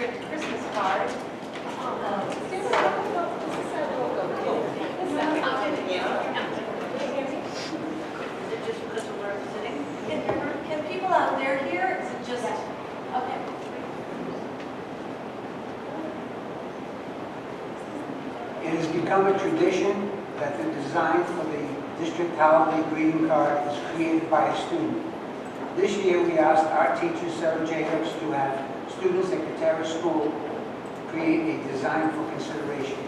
district Christmas card. Can people out there hear? Is it just, okay. It has become a tradition that the design for the district holiday greeting card is created by a student. This year, we asked our teacher, Sarah Jacobs, to have students at Katera School create a design for consideration.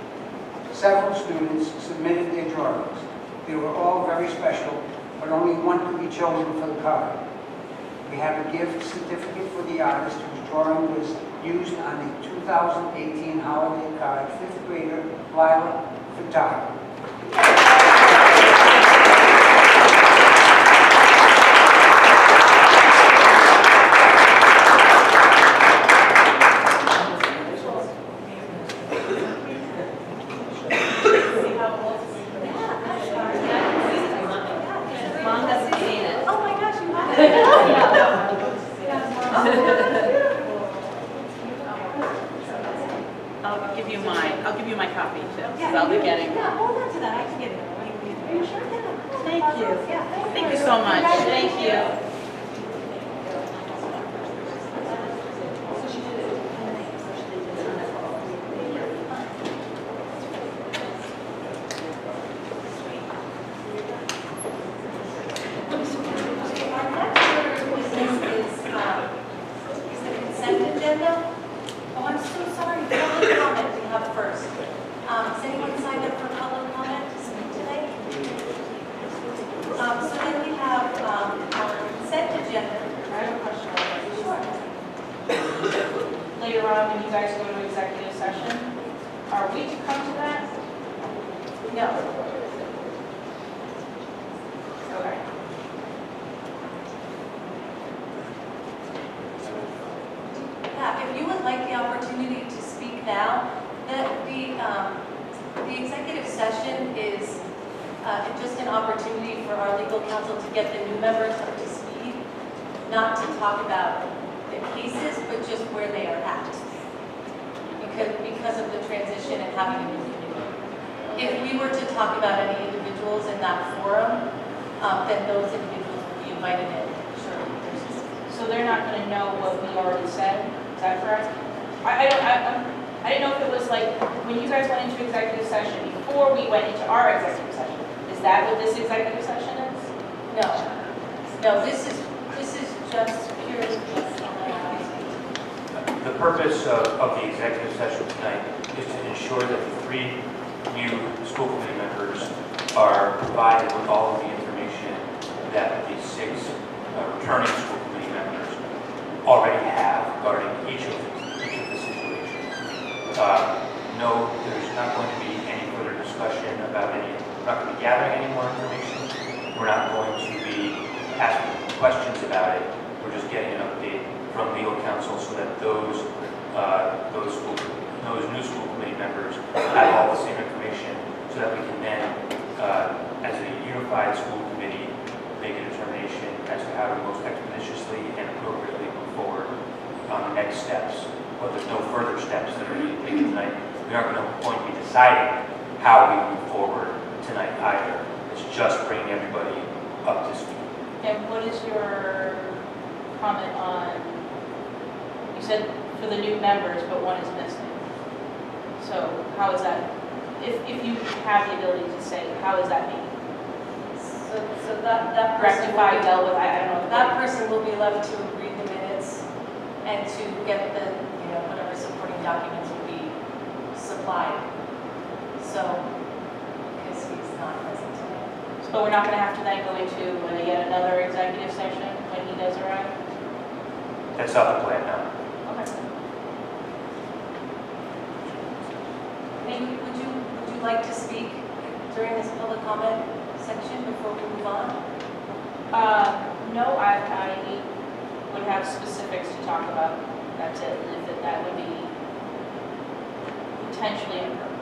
Several students submitted their drawings. They were all very special, but only one could be chosen for the card. We have a gift certificate for the artist whose drawing was used on the 2018 holiday card, 5th grader Lila Furtado. I'll give you my copy too. I'll be getting. Yeah, hold on to that. I can get it. Are you sure? Thank you. Yeah. Thank you so much. Thank you. Later on, when you guys go to executive session, are we to come to that? No. Okay. Yeah, if you would like the opportunity to speak now, the executive session is just an opportunity for our legal counsel to get the new members up to speed, not to talk about the cases, but just where they are at. Because of the transition and having a new committee. If we were to talk about any individuals in that forum, then those individuals would be invited in. Sure. So they're not going to know what we already said. Is that correct? I didn't know if it was like when you guys went into executive session before we went into our executive session. Is that what this executive session is? No. No. This is just purely. The purpose of the executive session tonight is to ensure that the 3 new school committee members are provided with all of the information that the 6 returning school committee members already have regarding each of the situations. No, there's not going to be any further discussion about we're not going to be gathering any more information. We're not going to be asking questions about it. We're just getting an update from legal counsel so that those new school committee members have all the same information so that we can then, as a unified school committee, make a determination as to how to most expeditiously and appropriately move forward on the next steps. But there's no further steps that are being taken tonight. We aren't going to be deciding how we move forward tonight either. It's just bringing everybody up to speed. And what is your comment on, you said for the new members, but one is missing. So how is that, if you have the ability to say, how is that being So that person rectified, dealt with? I don't know. That person will be left to read the minutes and to get the, whatever supporting documents will be supplied. So, because he's not present tonight. But we're not going to have to then go into yet another executive session when he does arrive? That's not the plan now. Okay. Maybe, would you like to speak during this public comment section before we move on? No, I would have specifics to talk about. That's it. And if that would be potentially inappropriate.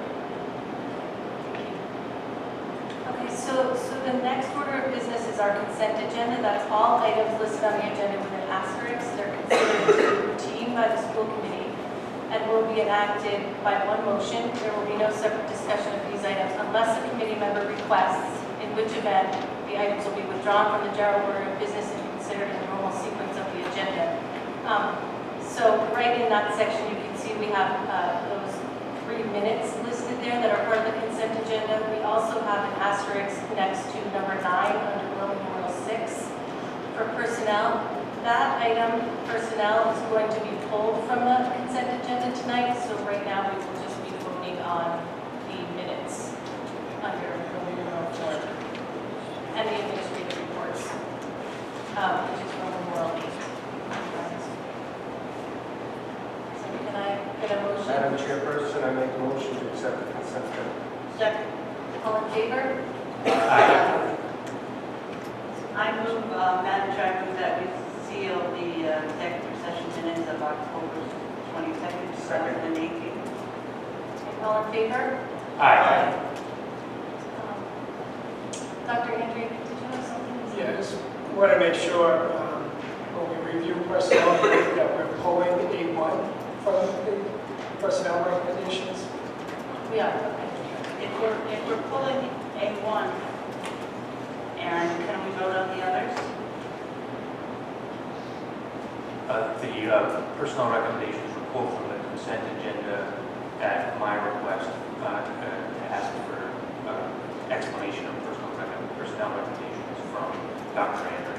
Okay, so the next order of business is our consent agenda. That's all items listed on the agenda with an asterisk. They're considered routine by the school committee. be enacted by one motion. There will be no separate discussion of these items unless a committee member requests, in which event the items will be withdrawn from the general order of business and considered in the normal sequence of the agenda. So right in that section, you can see we have those 3 minutes listed there that are part of the consent agenda. We also have an asterisk next to number 9 under Roman numeral 6 for personnel. That item, personnel, is going to be pulled from the consent agenda tonight, so right now we will just be voting on the minutes under Roman numeral 4 and the administrative reports, which is Roman numeral 8. So can I get a motion? Madam Chairperson, I make a motion to accept the consent agenda. Second. All in favor? Aye. I move, Madam Chair, I move that we seal the executive session minutes of October 22nd, 2018. All in favor? Aye. Dr. Andrew, did you have something to say? Yeah, I just want to make sure when we review personnel that we're pulling A1 from the personnel recommendations. We are, okay. If we're pulling A1, Aaron, can we vote on the others? The personnel recommendations were pulled from the consent agenda at my request to ask for explanation of personnel recommendations from Dr. Andrew.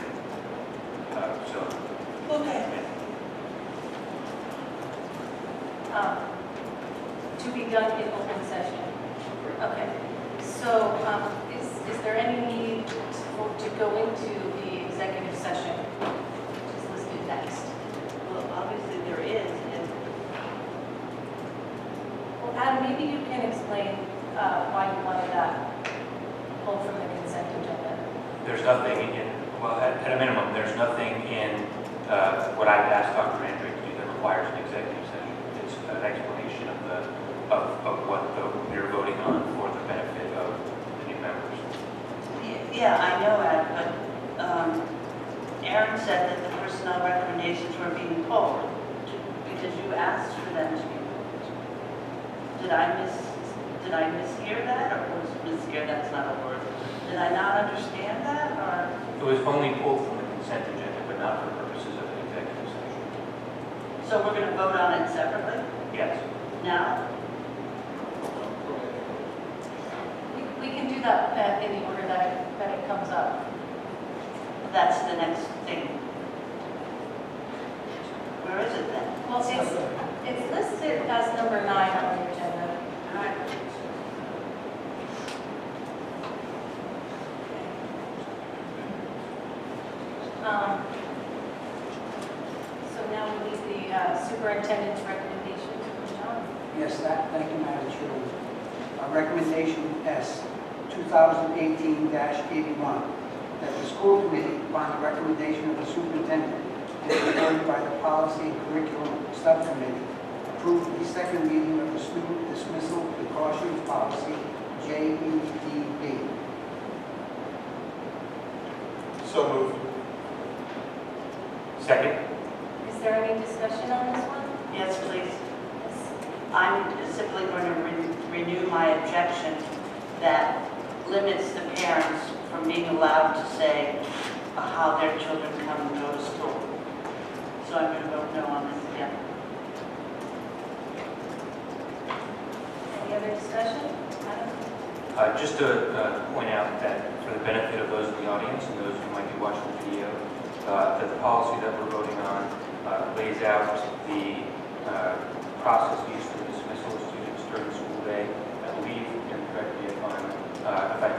Okay. To be done in open session. Okay, so is there any need to go into the executive session, which is listed next? Well, obviously there is, and Well, Adam, maybe you can explain why you wanted that pulled from the consent agenda. There's nothing in, well, at a minimum, there's nothing in what I've asked Dr. Andrew to do that requires an executive session. It's an explanation of what we're voting on for the benefit of the new members. yeah, I know that, but Aaron said that the personnel recommendations were being pulled because you asked for them to be pulled. Did I mishear that, or was mishear, that's not a word. Did I not understand that, or? It was only pulled from the consent agenda, but not for purposes of an executive session. So we're going to vote on it separately Yes. now? We can do that in the order that it comes up. That's the next thing. Where is it then? Well, it's listed as number 9 on the agenda. All right. So now we need the superintendent's recommendations from John. Yes, thank you, Madam Chairman. Recommendation S, 2018-81, that the school committee, upon the recommendation of the superintendent and supported by the policy and curriculum subcommittee, approve the second reading of the student dismissal precautions policy, JEDB. So moved. Second? Is there any discussion on this one? Yes, please. I'm simply going to renew my objection that limits the parents from being allowed to say how their children come and go to school. So I'm going to vote no on this again. Any other discussion? Adam? Just to point out that for the benefit of those in the audience and those who might be watching the video, that the policy that we're voting on lays out the processes for the dismissal of students during the school day. I believe, and correct me if I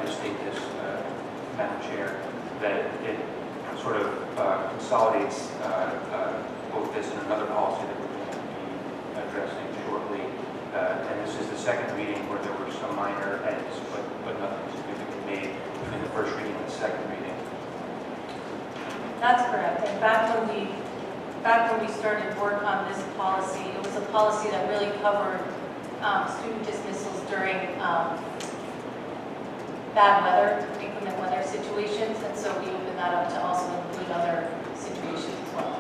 misstate this, Madam Chair, that it sort of consolidates both this and another policy that we're going to be addressing shortly. And this is the second reading where there were some minor edits, but nothing significant made between the first reading and the second reading. That's correct. And back when we started work on this policy, it was a policy that really covered student dismissals during bad weather, inclement weather situations, and so we opened that up to also include other situations as well.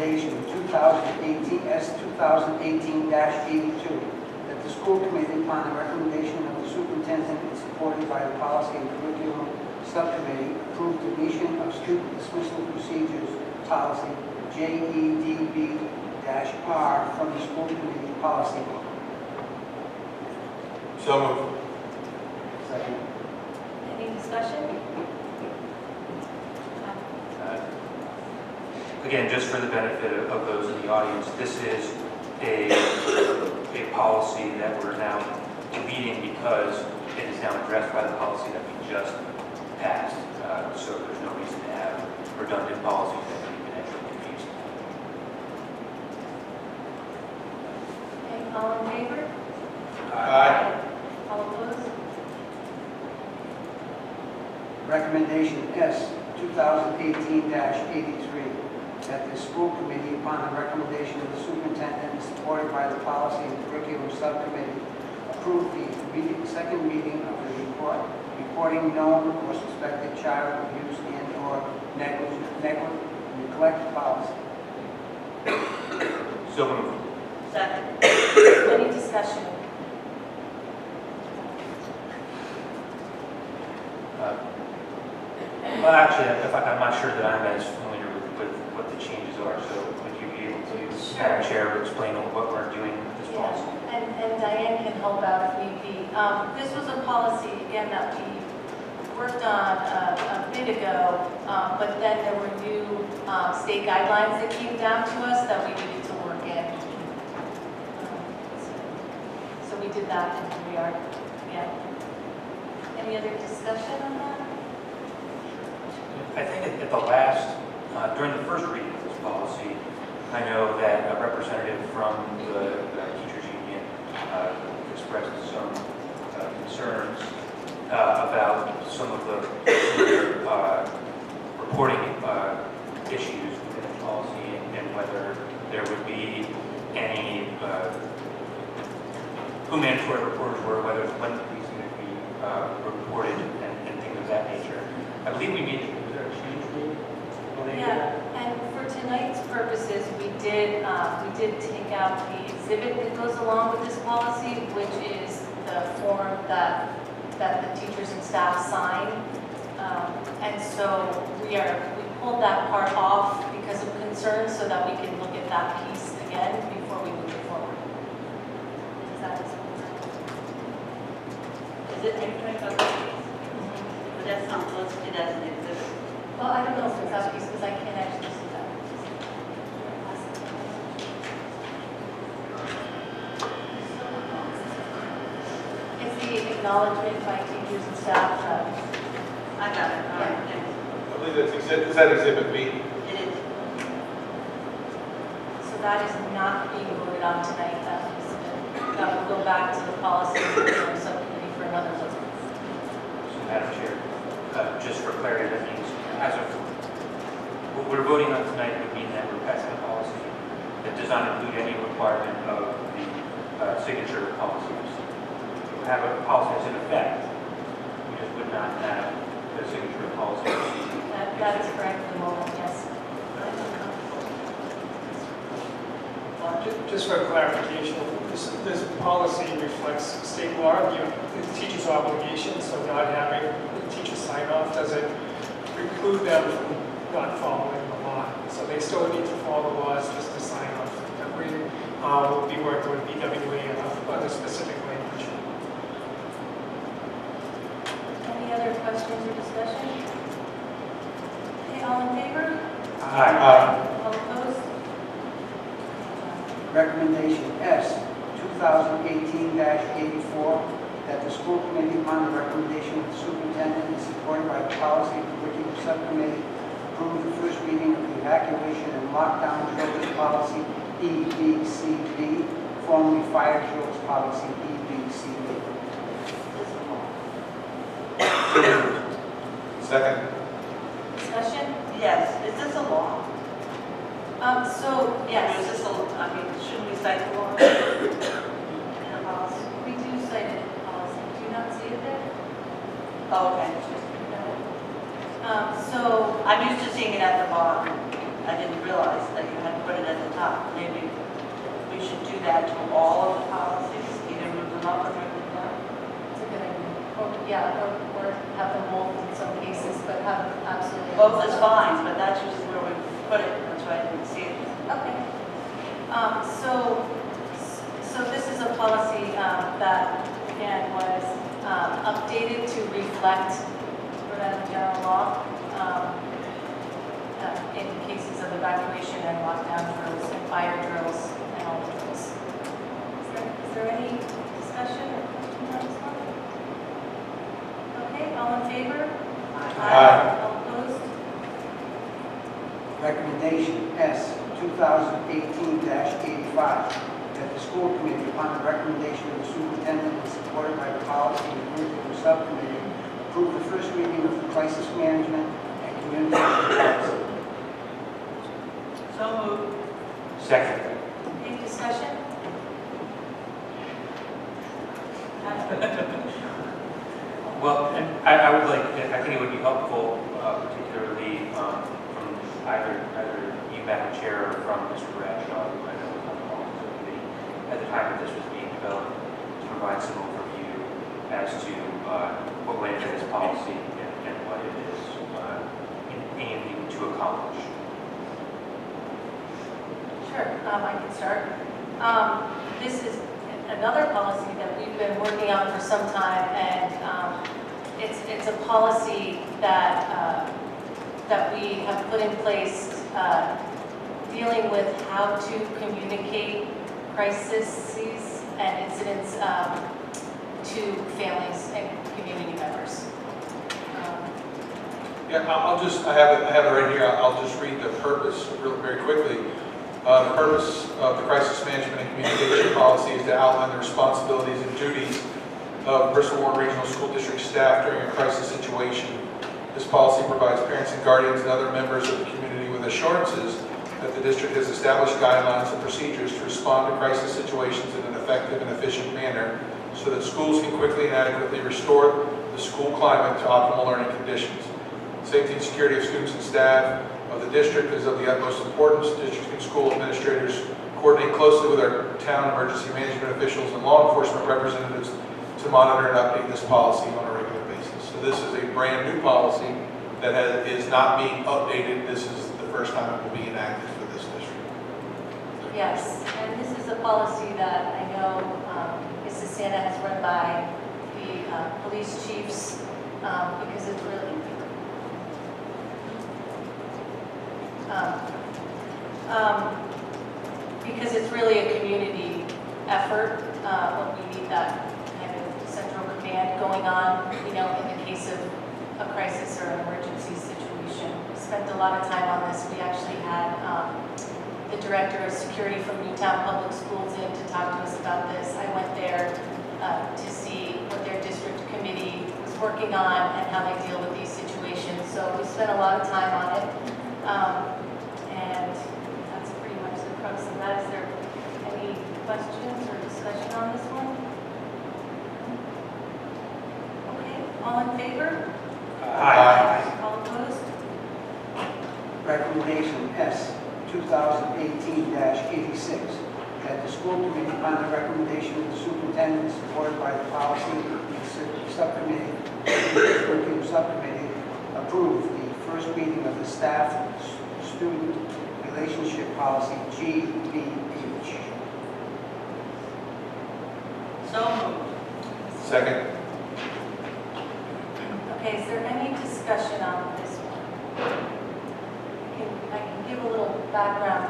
recommendation 2018, S2018-82, that the school committee, upon the recommendation of the superintendent and supported by the policy and curriculum subcommittee, approve deletion of student dismissal procedures policy JEDB-R from the school committee policy book. So moved. Second. Any discussion? Again, just for the benefit of those in the audience, this is a policy that we're now deleting because it is now addressed by the policy that we just passed. So there's no reason to have redundant policies that can be potentially confused. Okay, all in favor? Aye. All opposed? Recommendation S 2018-83, that the school committee, upon the recommendation of the superintendent and supported by the policy and curriculum subcommittee, approve the second reading of the reporting known or suspected child abuse and/or neglect policy. So moved. Second. Any discussion? Well, actually, I'm not sure that I'm as familiar with what the changes are, so would you be able to, Madam Chair, explain what we're doing with this policy? Yeah, and Diane can help out if need be. This was a policy, again, that we worked on a bit ago, but then there were new state guidelines that came down to us that we needed to work in. So we did that, and here we are again. Any other discussion on that? I think at the last, during the first reading of this policy, I know that a representative from the teachers union expressed some concerns about some of the reporting issues within the policy and whether there would be any, who mandatory reporters were, whether when these going to be reported and things of that nature. I believe we made, was there a change rule? Yeah, and for tonight's purposes, we did take out the exhibit that goes along with this policy, which is the form that the teachers and staff sign. And so we pulled that part off because of concerns so that we can look at that piece again before we move it forward. Is that Is it, are you talking about this piece? But that's not listed as an exhibit. well, I don't know if it's that piece because I can't actually see that. It's the acknowledgement by teachers and staff that I got it, all right, thanks. I believe that's is that exhibit B? It is. so that is not being voted on tonight. That will go back to the policy subcommittee for another look. So, Madam Chair, just for clarity, that means as of what we're voting on tonight would mean that we're passing a policy that does not include any requirement of the signature policies. We have a policy that's in effect, we just would not have the signature policy. That is correct for the moment, yes. Just for clarification, this policy reflects state law, the teacher's obligation, so not having the teacher sign off doesn't preclude them from not following the law. So they still need to follow the laws just to sign off. And we will be working with BWRSD on the specific language. Any other questions or discussion? Okay, all in favor? Aye. All opposed? Recommendation S 2018-84, that the school committee, upon the recommendation of the superintendent and supported by the policy and curriculum subcommittee, approve the first reading of the evacuation and lockdown drills policy EBCB, formerly fire drills policy EBCB. Second. Discussion? Yes, is this a law? So, Or is yes, this a, I mean, shouldn't we cite the law? In the policy? we do cite it in the policy. Do you not see it there? Oh, okay. No. So, I'm used to seeing it at the bottom. I didn't realize that you had put it at the top. Maybe we should do that to all of the policies, either move them up or move them down. It's a good idea. Or have them both in some cases, but have absolutely. Both is fine, but that's just where we put it, that's why I didn't see it. Okay. So this is a policy that, again, was updated to reflect Rhode Island general law in cases of evacuation and lockdown drills and fire drills and all the drills. Is there any discussion or question on this one? Okay, all in favor? Aye. All opposed? Recommendation S, 2018-85, that the school committee, upon the recommendation of the superintendent and supported by the policy and curriculum subcommittee, approve the first reading of the crisis management and communication policy. So moved. Second. Any discussion? Well, and I would like, I think it would be helpful, particularly from either you, Madam Chair, or from Mr. Bradshaw, who I know was on the policy committee at the time that this was being developed, to provide some overview as to what went into this policy and what it is aiming to accomplish. Sure, I can start. This is another policy that we've been working on for some time, and it's a policy that that we have put in place dealing with how to communicate crises and incidents to families and community members. Yeah, I have it right here. I'll just read the purpose really very quickly. The purpose of the crisis management and communication policy is to outline the responsibilities and duties of Bristol Warren Regional School District staff during a crisis situation. This policy provides parents and guardians and other members of the community with assurances that the district has established guidelines and procedures to respond to crisis situations in an effective and efficient manner so that schools can quickly and adequately restore the school climate to optimal learning conditions. Safety and security of students and staff of the district is of the utmost importance. District and school administrators coordinate closely with our town emergency management officials and law enforcement representatives to monitor and update this policy on a regular basis. So this is a brand new policy that is not being updated. This is the first time it will be enacted for this district. Yes, and this is a policy that I know Mrs. Santa has run by the police chiefs because it's really because it's really a community effort when we need that kind of central command going on, you know, in the case of a crisis or an emergency situation. We spent a lot of time on this. We actually had the director of security from Newtown Public Schools in to talk to us about this. I went there to see what their district committee was working on and how they deal with these situations. So we spent a lot of time on it. And that's pretty much the crux of that. Is there any questions or discussion on this one? Okay, all in favor? Aye. All opposed? Recommendation S, 2018-86, that the school committee, upon the recommendation of the superintendent, supported by the policy and subcommittee, curriculum subcommittee, approve the first reading of the staff-student relationship policy, GBH. So moved. Second. Okay, is there any discussion on this one? I can give a little background.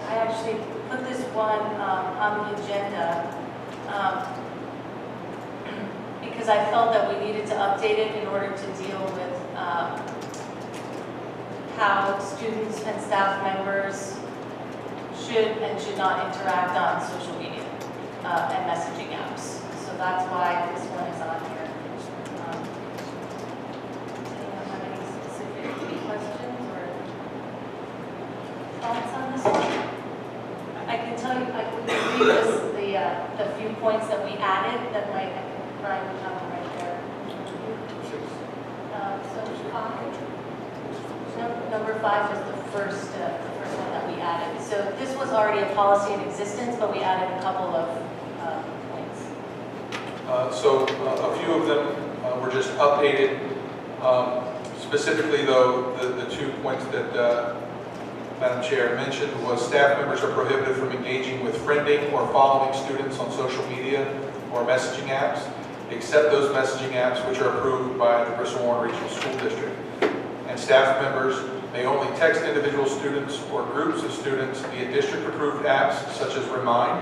I actually put this one on the agenda because I felt that we needed to update it in order to deal with how students and staff members should and should not interact on social media and messaging apps. So that's why this one is on here. Anyone have any specific questions or thoughts on this one? I can tell you, I can read this, the few points that we added that might, Brian would have them right there. So 5, number 5 was the first one that we added. So this was already a policy in existence, but we added a couple of points. So a few of them were just updated. Specifically, though, the 2 points that Madam Chair mentioned was staff members are prohibited from engaging with friending or following students on social media or messaging apps, except those messaging apps which are approved by the Bristol Warren Regional School District. And staff members may only text individual students or groups of students via district-approved apps such as Remind,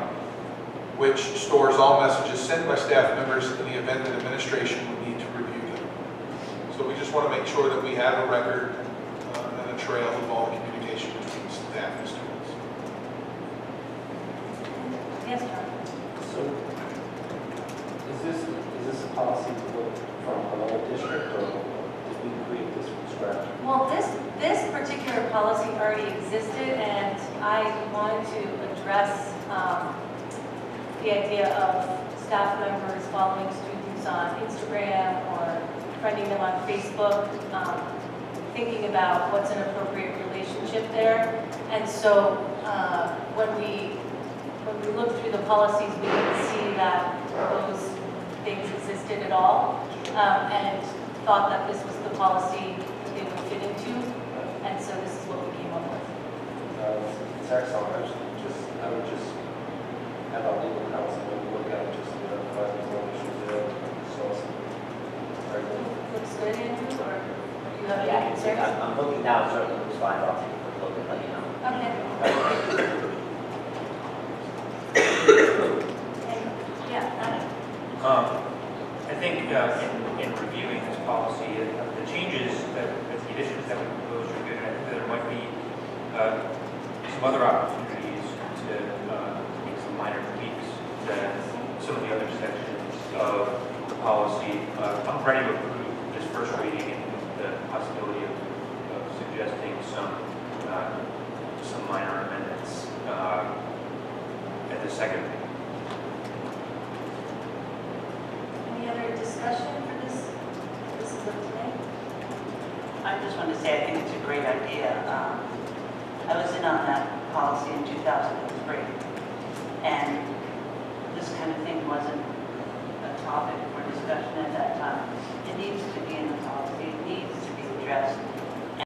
which stores all messages sent by staff members in the event that administration would need to review them. So we just want to make sure that we have a record and a trail of all the communication between staff and students. Yes, John? So, is this a policy to look from another district, or did we create this from scratch? Well, this particular policy already existed, and I wanted to address the idea of staff members following students on Instagram or friending them on Facebook, thinking about what's an appropriate relationship there. And so when we looked through the policies, we didn't see that those things existed at all, and thought that this was the policy that they would fit into, and so this is what we came up with. It's excellent. I would just have our legal counsel look at it, just to verify there's no issues there. So, very good. Looks good, Andrew, or do you have Yeah, any concerns? I'm looking now, it certainly looks fine, I'll take a quick look and let you know. Okay. Yeah, I think in reviewing this policy, the changes, the additions that we proposed are good, and I think that there might be some other opportunities to make some minor tweaks to some of the other sections of the policy. I'm ready to approve this first reading and the possibility of suggesting some minor amendments at the second reading. any other discussion for this is of today? I just want to say, I think it's a great idea. I was in on that